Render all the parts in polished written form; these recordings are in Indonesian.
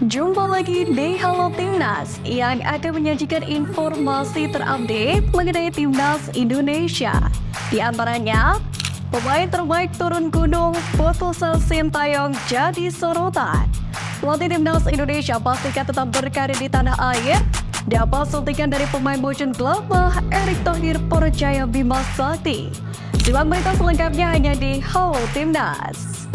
Jumpa lagi di Halo Timnas yang akan menyajikan informasi terupdate mengenai Timnas Indonesia. Di antaranya, pemain terbaik turun gunung, putusan Sintayong jadi sorotan. Pelatih Timnas Indonesia pastikan tetap berkarir di tanah air. Dapat suntikan dari pemain Mönchengladbach, Erick Thohir percaya Bima Sakti. Simak berita selengkapnya hanya di Halo Timnas.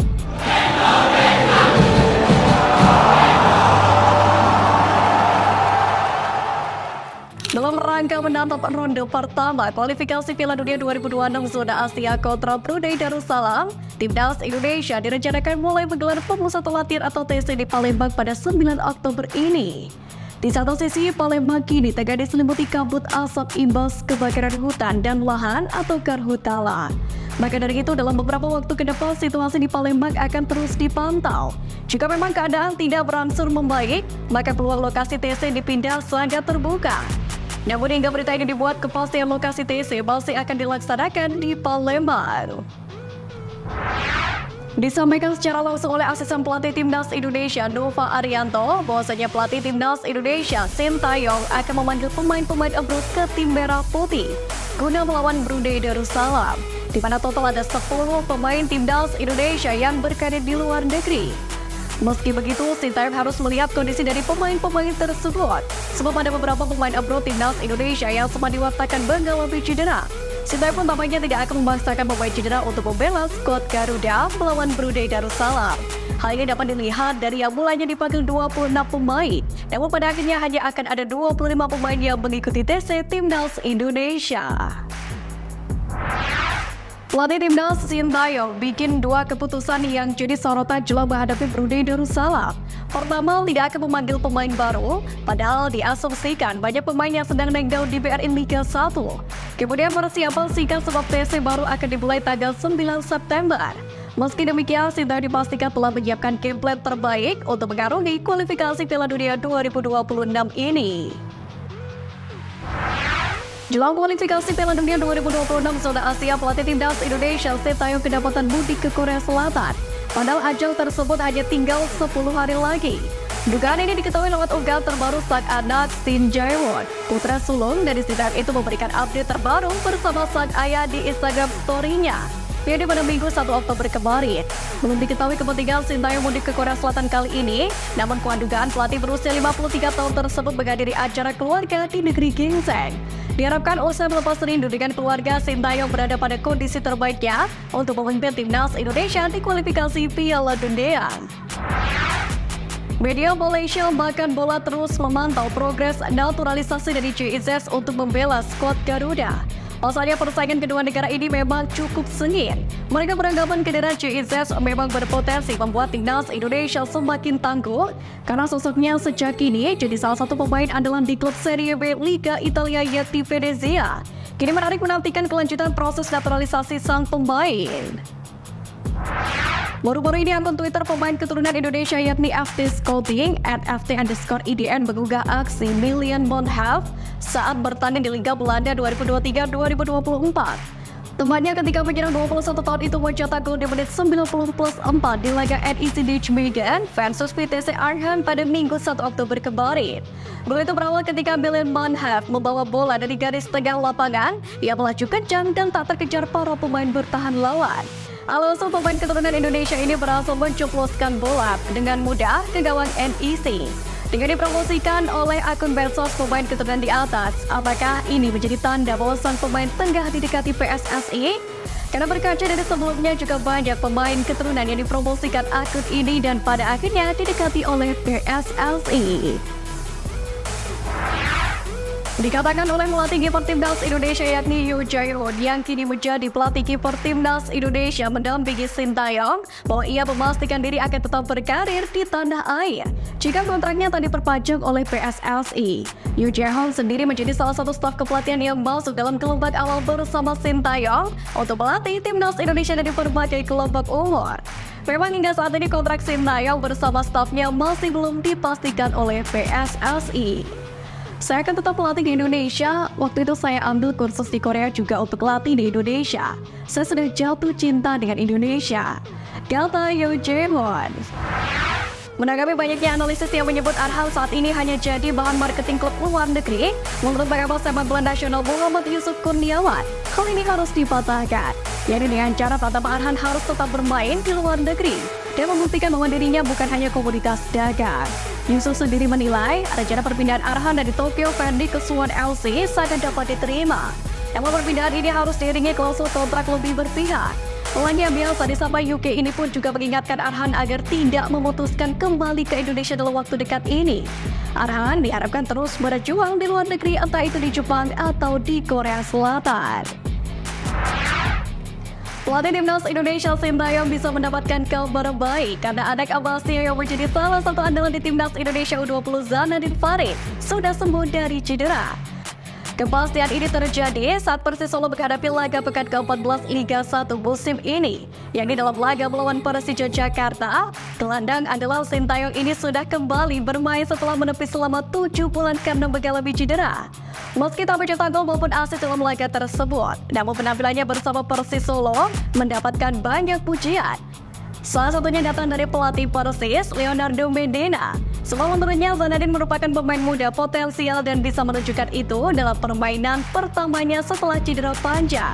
Dalam rangka menantap ronde pertama kualifikasi Piala Dunia 2026 zona Asia kontra Brunei Darussalam, Timnas Indonesia direncanakan mulai menggelar pemusatan latihan atau TC di Palembang pada 9 Oktober ini. Di satu sisi, Palembang kini tengah diselimuti kabut asap imbas kebakaran hutan dan lahan atau karhutala. Maka dari itu, dalam beberapa waktu ke depan, situasi di Palembang akan terus dipantau. Jika memang keadaan tidak berangsur membaik, maka peluang lokasi TC dipindah sangat terbuka. Namun hingga berita ini dibuat, kepastian lokasi TC masih akan dilaksanakan di Palembang. Disampaikan secara langsung oleh asisten pelatih Timnas Indonesia Nova Arianto bahwasanya pelatih Timnas Indonesia Sintayong akan memanggil pemain-pemain abroad ke tim merah putih guna melawan Brunei Darussalam, di mana total ada 10 pemain Timnas Indonesia yang berkarir di luar negeri. Meski begitu, Sintayong harus melihat kondisi dari pemain-pemain tersebut, sebab ada beberapa pemain abroad Timnas Indonesia yang sempat diwatakan mengalami cedera. Sintayong pun tampaknya tidak akan memaksakan pemain cedera untuk membela skuad Garuda melawan Brunei Darussalam. Hal ini dapat dilihat dari yang mulanya dipanggil 26 pemain, namun pada akhirnya hanya akan ada 25 pemain yang mengikuti TC Timnas Indonesia. Pelatih Timnas Sintayong bikin dua keputusan yang jadi sorotan jelang menghadapi Brunei Darussalam. Pertama, tidak akan memanggil pemain baru, padahal diasumsikan banyak pemain yang sedang naik daun di BRI Liga 1. Kemudian persiapan singkat sebab TC baru akan dimulai tanggal 9 September. Meski demikian, Sintayong dipastikan telah menyiapkan game plan terbaik untuk mengarungi kualifikasi Piala Dunia 2026 ini. Jelang kualifikasi Piala Dunia 2026 zona Asia, pelatih Timnas Indonesia Sintayong kedapatan mudik ke Korea Selatan. Padahal ajang tersebut hanya tinggal 10 hari lagi. Dugaan ini diketahui lewat unggahan terbaru sang anak Shin Jae-won. Putra sulung dari Sintayong itu memberikan update terbaru bersama sang ayah di Instagram story-nya, yaitu pada Minggu 1 Oktober kemarin. Belum diketahui kepentingan Sintayong mudik ke Korea Selatan kali ini, namun kuat dugaan pelatih berusia 53 tahun tersebut menghadiri acara keluarga di negeri Ginseng. Diharapkan usai melepas rindu dengan keluarga, Sintayong berada pada kondisi terbaiknya untuk memimpin Timnas Indonesia di kualifikasi Piala Dunia. Media Malaysia bahkan bola terus memantau progres naturalisasi dari JIZ untuk membela skuad Garuda. Pasalnya persaingan kedua negara ini memang cukup sengit. Mereka beranggapan kehadiran JIZ memang berpotensi membuat Timnas Indonesia semakin tangguh karena sosoknya sejak kini jadi salah satu pemain andalan di klub Serie B Liga Italia yakni Venezia. Kini menarik menantikan kelanjutan proses naturalisasi sang pemain. Baru-baru ini akun Twitter pemain keturunan Indonesia yakni FT Scouting @FT_IDN mengunggah aksi Million Monhalf saat bertanding di Liga Belanda 2023-2024. Temannya ketika penyerang 21 tahun itu mencetak gol di menit 90+4 di laga NEC Nijmegen versus VTC Arnhem pada Minggu 1 Oktober kemarin. Gol itu berawal ketika Million Monhalf membawa bola dari garis tengah lapangan. Ia melaju kencang dan tak terkejar para pemain bertahan lawan. Alonso, pemain keturunan Indonesia ini berhasil mencuploskan bola dengan mudah ke gawang NEC. Dengan dipromosikan oleh akun medsos pemain keturunan di atas, apakah ini menjadi tanda bahwa sang pemain tengah didekati PSSI? Karena berkaca dari sebelumnya juga banyak pemain keturunan yang dipromosikan akun ini dan pada akhirnya didekati oleh PSSI. Dikatakan oleh pelatih kiper Timnas Indonesia yakni Yoo Jae-won yang kini menjadi pelatih kiper Timnas Indonesia mendampingi Sintayong bahwa ia memastikan diri akan tetap berkarir di tanah air jika kontraknya tak diperpanjang oleh PSSI. Yoo Jae-won sendiri menjadi salah satu staf kepelatihan yang masuk dalam kelompok awal bersama Sintayong untuk melatih Timnas Indonesia dari berbagai kelompok umur. Memang hingga saat ini kontrak Sintayong bersama stafnya masih belum dipastikan oleh PSSI. Saya akan tetap pelatih di Indonesia. Waktu itu saya ambil kursus di Korea juga untuk latih di Indonesia. Saya sudah jatuh cinta dengan Indonesia, kata Yoo Jae-won. Menanggapi banyaknya analisis yang menyebut Arhan saat ini hanya jadi bahan marketing klub luar negeri, menurut pengamat sepak bola nasional Muhammad Yusuf Kurniawan, hal ini harus dipatahkan. Yakni dengan cara Pratama Arhan harus tetap bermain di luar negeri dan membuktikan bahwa dirinya bukan hanya komoditas dagang. Yusuf sendiri menilai rencana perpindahan Arhan dari Tokyo Verdy ke Suwon FC sangat dapat diterima. Namun perpindahan ini harus diiringi klausul kontrak lebih berpihak. Pelatih yang biasa disapa UK ini pun juga mengingatkan Arhan agar tidak memutuskan kembali ke Indonesia dalam waktu dekat ini. Arhan diharapkan terus berjuang di luar negeri, entah itu di Jepang atau di Korea Selatan. Pelatih timnas Indonesia Sintayong bisa mendapatkan kabar baik karena anak asuhnya yang menjadi salah satu andalan di timnas Indonesia U20 Zanadin Farid sudah sembuh dari cedera. Kepastian ini terjadi saat Persis Solo menghadapi laga pekan ke-14 Liga 1 musim ini, yakni dalam laga melawan Persija Jakarta. Gelandang andalan Sintayong ini sudah kembali bermain setelah menepis selama 7 bulan karena mengalami cedera. Meski tak mencetak gol maupun assist dalam laga tersebut, namun penampilannya bersama Persis Solo mendapatkan banyak pujian. Salah satunya datang dari pelatih Persis, Leonardo Medina. Sebab menurutnya Zanadin merupakan pemain muda potensial dan bisa menunjukkan itu dalam permainan pertamanya setelah cedera panjang.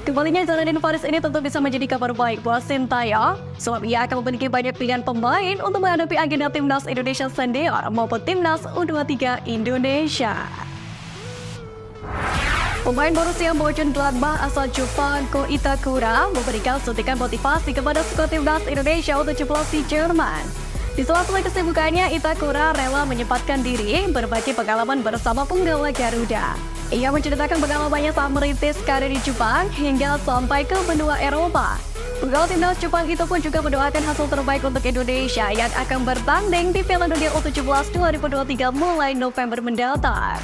Kembalinya Zanadin Farid ini tentu bisa menjadi kabar baik buat Sintayong, sebab ia akan memiliki banyak pilihan pemain untuk menghadapi agenda timnas Indonesia senior maupun timnas U23 Indonesia. Pemain Borussia Mönchengladbach asal Jepang Ko Itakura memberikan suntikan motivasi kepada skuad timnas Indonesia U17 di Jerman. Di sela-sela kesibukannya, Itakura rela menyempatkan diri berbagi pengalaman bersama penggawa Garuda. Ia menceritakan pengalamannya saat merintis karir di Jepang hingga sampai ke benua Eropa. Penggawa timnas Jepang itu pun juga mendoakan hasil terbaik untuk Indonesia yang akan bertanding di Piala Dunia U17 2023 mulai November mendatang.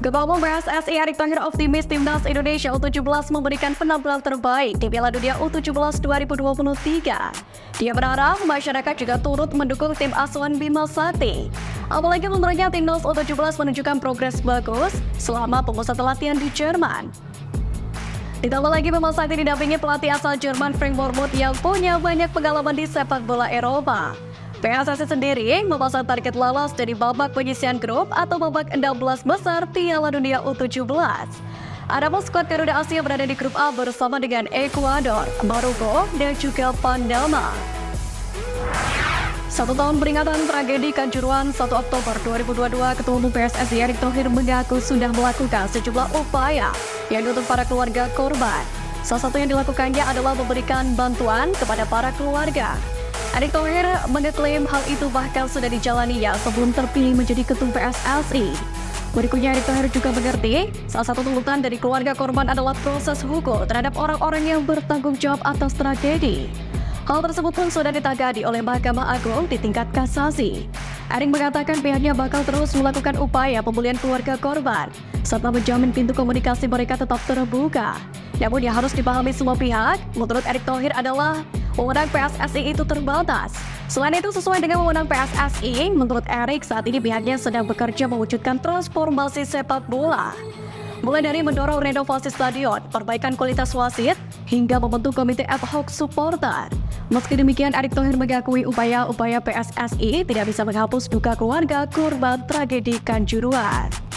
Ketua Umum PSSI Erick Thohir optimis timnas Indonesia U17 memberikan penampilan terbaik di Piala Dunia U17 2023. Dia berharap masyarakat juga turut mendukung tim asuhan Bima Sakti. Apalagi menurutnya timnas U17 menunjukkan progres bagus selama pemusatan latihan di Jerman. Ditambah lagi Bima Sakti didampingi pelatih asal Jerman Frank Bournemouth yang punya banyak pengalaman di sepak bola Eropa. PSSI sendiri memasang target lolos dari babak penyisihan grup atau babak 16 besar Piala Dunia U17. Adapun skuad Garuda Asia berada di grup A bersama dengan Ekuador, Maroko, dan juga Panama. 1 tahun peringatan tragedi Kanjuruhan 1 Oktober 2022, Ketua Umum PSSI Erick Thohir mengaku sudah melakukan sejumlah upaya yang untuk para keluarga korban. Salah satu yang dilakukannya adalah memberikan bantuan kepada para keluarga. Erick Thohir mengeklaim hal itu bahkan sudah dijalaninya sebelum terpilih menjadi ketum PSSI. Berikutnya Erick Thohir juga mengerti salah satu tuntutan dari keluarga korban adalah proses hukum terhadap orang-orang yang bertanggung jawab atas tragedi. Hal tersebut pun sudah ditagih oleh Mahkamah Agung di tingkat kasasi. Erick mengatakan pihaknya bakal terus melakukan upaya pemulihan keluarga korban serta menjamin pintu komunikasi mereka tetap terbuka. Namun yang harus dipahami semua pihak, menurut Erick Thohir adalah wewenang PSSI itu terbatas. Selain itu, sesuai dengan wewenang PSSI, menurut Erick saat ini pihaknya sedang bekerja mewujudkan transformasi sepak bola. Mulai dari mendorong renovasi stadion, perbaikan kualitas wasit, hingga membentuk komite ad hoc supporter. Meski demikian, Erick Thohir mengakui upaya-upaya PSSI tidak bisa menghapus duka keluarga korban tragedi Kanjuruhan.